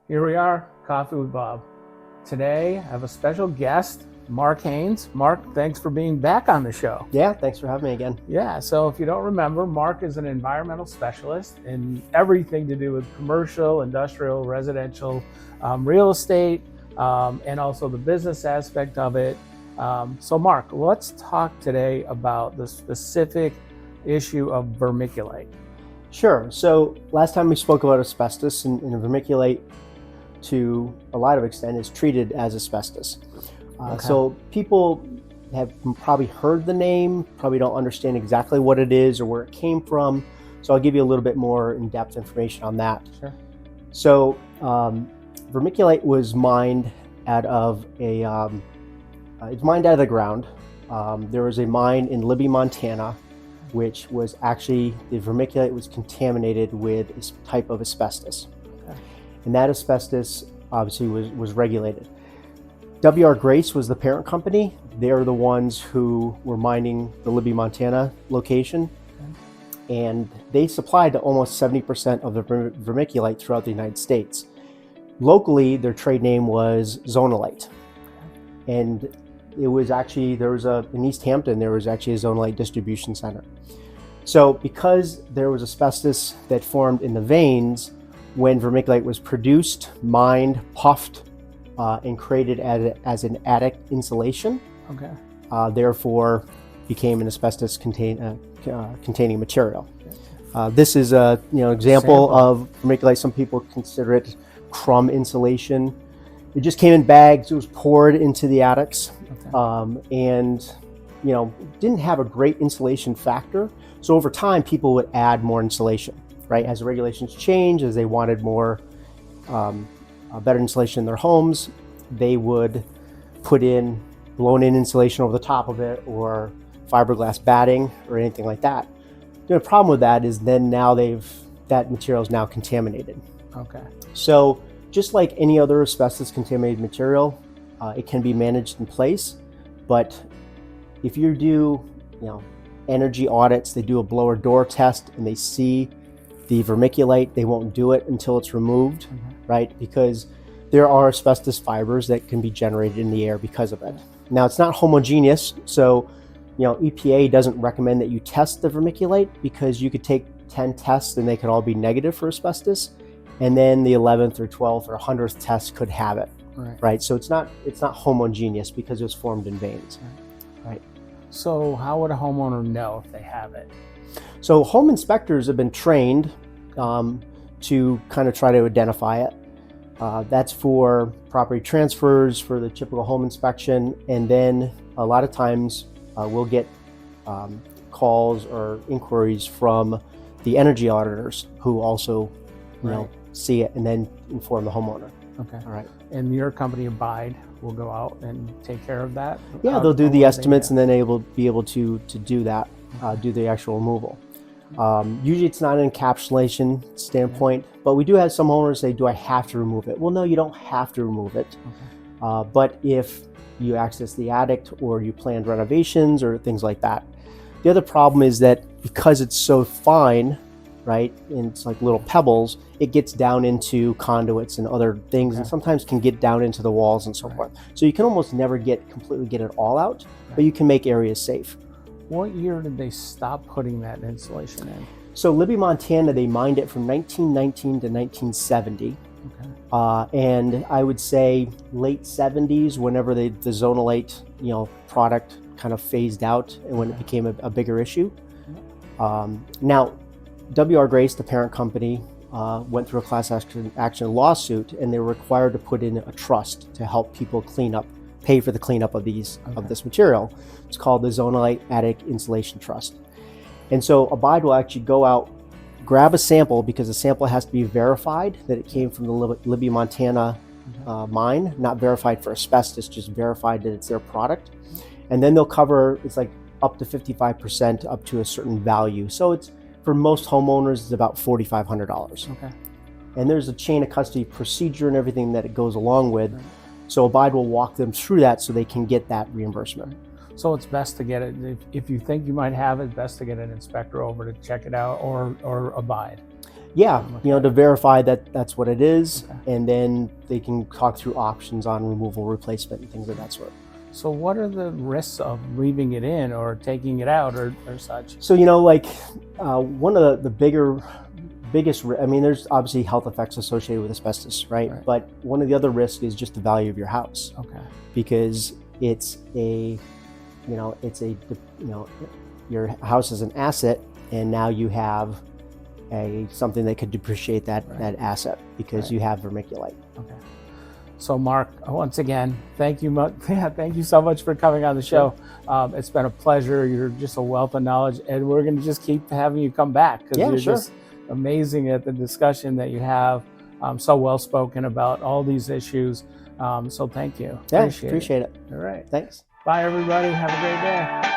Here we are, Coffee with Bob. Today, I have a special guest, Mark Haynes. Mark, thanks for being back on the show. Yeah, thanks for having me again. Yeah, so if you don't remember, Mark is an environmental specialist in everything to do with commercial, industrial, residential, real estate, and also the business aspect of it. So Mark, let's talk today about the specific issue of vermiculite. Sure. So last time we spoke about asbestos, and vermiculite, to a lot of extent, is treated as asbestos. So people have probably heard the name, probably don't understand exactly what it is or where it came from. So I'll give you a little bit more in-depth information on that. Sure. So vermiculite was mined out of it's mined out of the ground. There was a mine in Libby, Montana, which was actually, the vermiculite was contaminated with a type of asbestos. Okay. And that asbestos obviously was regulated. W.R. Grace was the parent company. They're the ones who were mining the Libby, Montana location. Okay. And they supplied to almost 70% of the vermiculite throughout the United States. Locally, their trade name was Zonalite. Okay. And it was actually, in East Hampton, there was actually a Zonalite distribution center. So because there was asbestos that formed in the veins, when vermiculite was produced, mined, puffed, and created as an attic insulation, Okay. Therefore became an asbestos containing material. This is a example of vermiculite. Some people consider it crumb insulation. It just came in bags. It was poured into the attics, and didn't have a great insulation factor. So over time, people would add more insulation, right? As the regulations change, as they wanted more better insulation in their homes, they would put in blown-in insulation over the top of it, or fiberglass batting, or anything like that. The problem with that is then now that material is now contaminated. Okay. So just like any other asbestos contaminated material, it can be managed in place. But if you do, energy audits, they do a blower door test and they see the vermiculite, they won't do it until it's removed, right? Because there are asbestos fibers that can be generated in the air because of it. Now, it's not homogeneous, so EPA doesn't recommend that you test the vermiculite, because you could take 10 tests and they could all be negative for asbestos, and then the 11th or 12th or 100th test could have it, right? So it's not homogeneous because it was formed in veins, right? So how would a homeowner know if they have it? So home inspectors have been trained to kind of try to identify it. That's for property transfers, for the typical home inspection, and then a lot of times we'll get calls or inquiries from the energy auditors, who also see it and then inform the homeowner. Okay. All right. And your company, Abide, will go out and take care of that? Yeah, they'll do the estimates and then be able to do that, do the actual removal. Usually it's not an encapsulation standpoint, but we do have some owners say, do I have to remove it? Well, no, you don't have to remove it. Okay. But if you access the attic or you planned renovations or things like that. The other problem is that because it's so fine, right, and it's like little pebbles, it gets down into conduits and other things, and sometimes can get down into the walls and so forth. So you can almost never completely get it all out, but you can make areas safe. What year did they stop putting that insulation in? So Libby, Montana, they mined it from 1919 to 1970. Okay. And I would say late 70s, whenever the Zonalite, product kind of phased out, and when it became a bigger issue. Now, W.R. Grace, the parent company, went through a class action lawsuit, and they were required to put in a trust to help people pay for the cleanup of of this material. It's called the Zonalite Attic Insulation Trust. And so Abide will actually go out, grab a sample, because the sample has to be verified that it came from the Libby, Montana mine, not verified for asbestos, just verified that it's their product. And then they'll cover, it's like up to 55% up to a certain value. So it's, for most homeowners, it's about $4,500. Okay. And there's a chain of custody procedure and everything that it goes along with. So Abide will walk them through that so they can get that reimbursement. So it's best to get it, if you think you might have it, best to get an inspector over to check it out, or Abide. Yeah, look you know, at to it? verify that that's what it is, Okay. and then they can talk through options on removal, replacement, and things of that sort. So what are the risks of leaving it in or taking it out or such? So, you know, like one of the biggest, I mean, there's obviously health effects associated with asbestos, right? Right. But one of the other risks is just the value of your house, Okay. because it's a, you know, your house is an asset, and now you have something that could depreciate that asset because Right. you have vermiculite. Okay. So Mark, once again, thank you thank you so much for coming on the show. It's been a pleasure. You're just a wealth of knowledge, and we're going to just keep having you come back because Yeah, you're sure. just amazing at the discussion that you have. So well spoken about all these issues. So thank you. Yeah, Appreciate appreciate it. it. All right. Thanks. Bye, everybody. Have a great day.